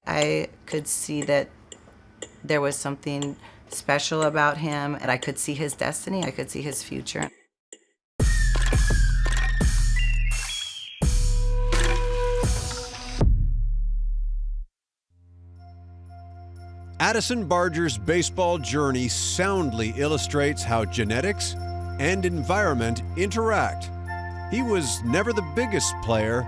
I could see that there was something special about him, and I could see his destiny, I could see his future. Addison Barger's baseball journey soundly illustrates how genetics and environment interact. He was never the biggest player,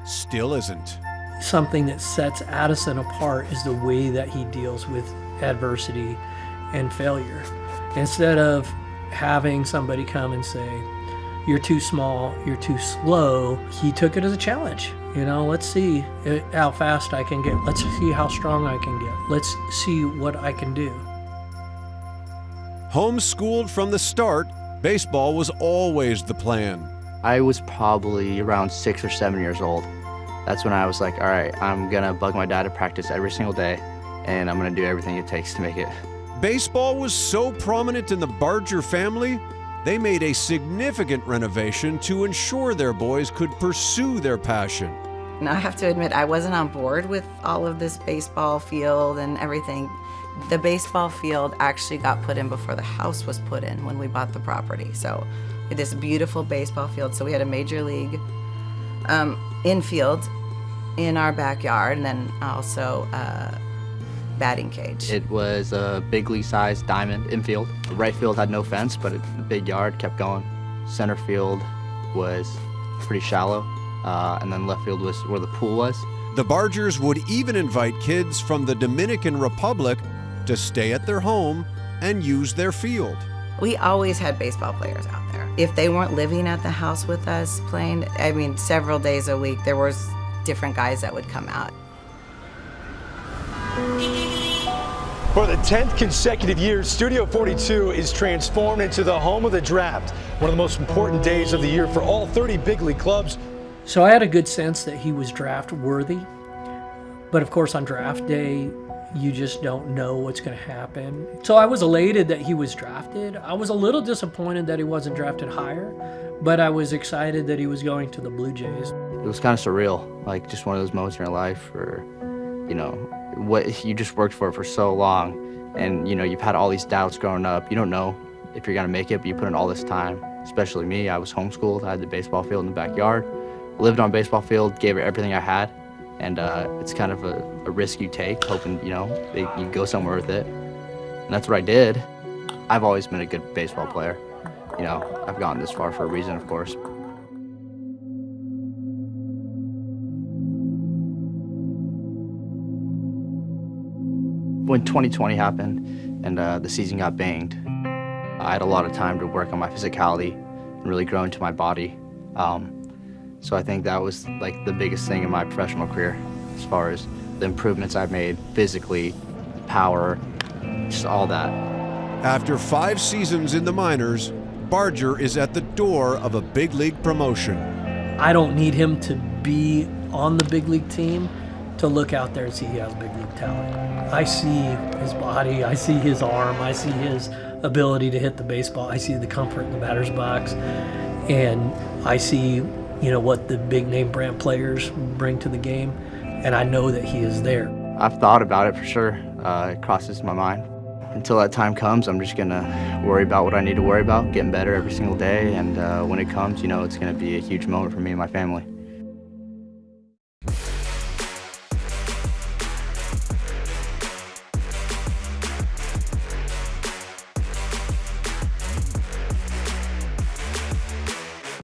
still isn't. Something that sets Addison apart is the way that he deals with adversity and failure. Instead of having somebody come and say, "You're too small, you're too slow," he took it as a challenge. Let's see how fast I can get. Let's see how strong I can get. Let's see what I can do. Homeschooled from the start, baseball was always the plan. I was probably around 6 or 7 years old. That's when I was like, all right, I'm gonna bug my dad to practice every single day, and I'm gonna do everything it takes to make it. Baseball was so prominent in the Barger family, they made a significant renovation to ensure their boys could pursue their passion. And I have to admit, I wasn't on board with all of this baseball field and everything. The baseball field actually got put in before the house was put in when we bought the property. So this beautiful baseball field. So we had a major league infield in our backyard, and then also a batting cage. It was a big league size diamond infield. Right field had no fence, but a big yard kept going. Center field was pretty shallow, and then left field was where the pool was. The Bargers would even invite kids from the Dominican Republic to stay at their home and use their field. We always had baseball players out there. If they weren't living at the house with us playing, several days a week, there was different guys that would come out. For the 10th consecutive year, Studio 42 is transformed into the home of the draft, one of the most important days of the year for all 30 big league clubs. So I had a good sense that he was draft worthy. But of course on draft day, you just don't know what's going to happen. So I was elated that he was drafted. I was a little disappointed that he wasn't drafted higher, but I was excited that he was going to the Blue Jays. It was kind of surreal, like just one of those moments in your life where, what you just worked for so long, and you've had all these doubts growing up. You don't know if you're going to make it, but you put in all this time. Especially me, I was homeschooled. I had the baseball field in the backyard. Lived on a baseball field, gave it everything I had, and it's kind of a risk you take, hoping you go somewhere with it. And that's what I did. I've always been a good baseball player. I've gotten this far for a reason, of course. When 2020 happened and the season got banged, I had a lot of time to work on my physicality and really grow into my body. So I think that was like the biggest thing in my professional career, as far as the improvements I've made physically, power, just all that. After 5 seasons in the minors, Barger is at the door of a big league promotion. I don't need him to be on the big league team to look out there and see he has big league talent. I see his body, I see his arm, I see his ability to hit the baseball, I see the comfort in the batter's box, and I see what the big name brand players bring to the game, and I know that he is there. I've thought about it for sure. It crosses my mind. Until that time comes, I'm just gonna worry about what I need to worry about, getting better every single day, and when it comes, it's gonna be a huge moment for me and my family.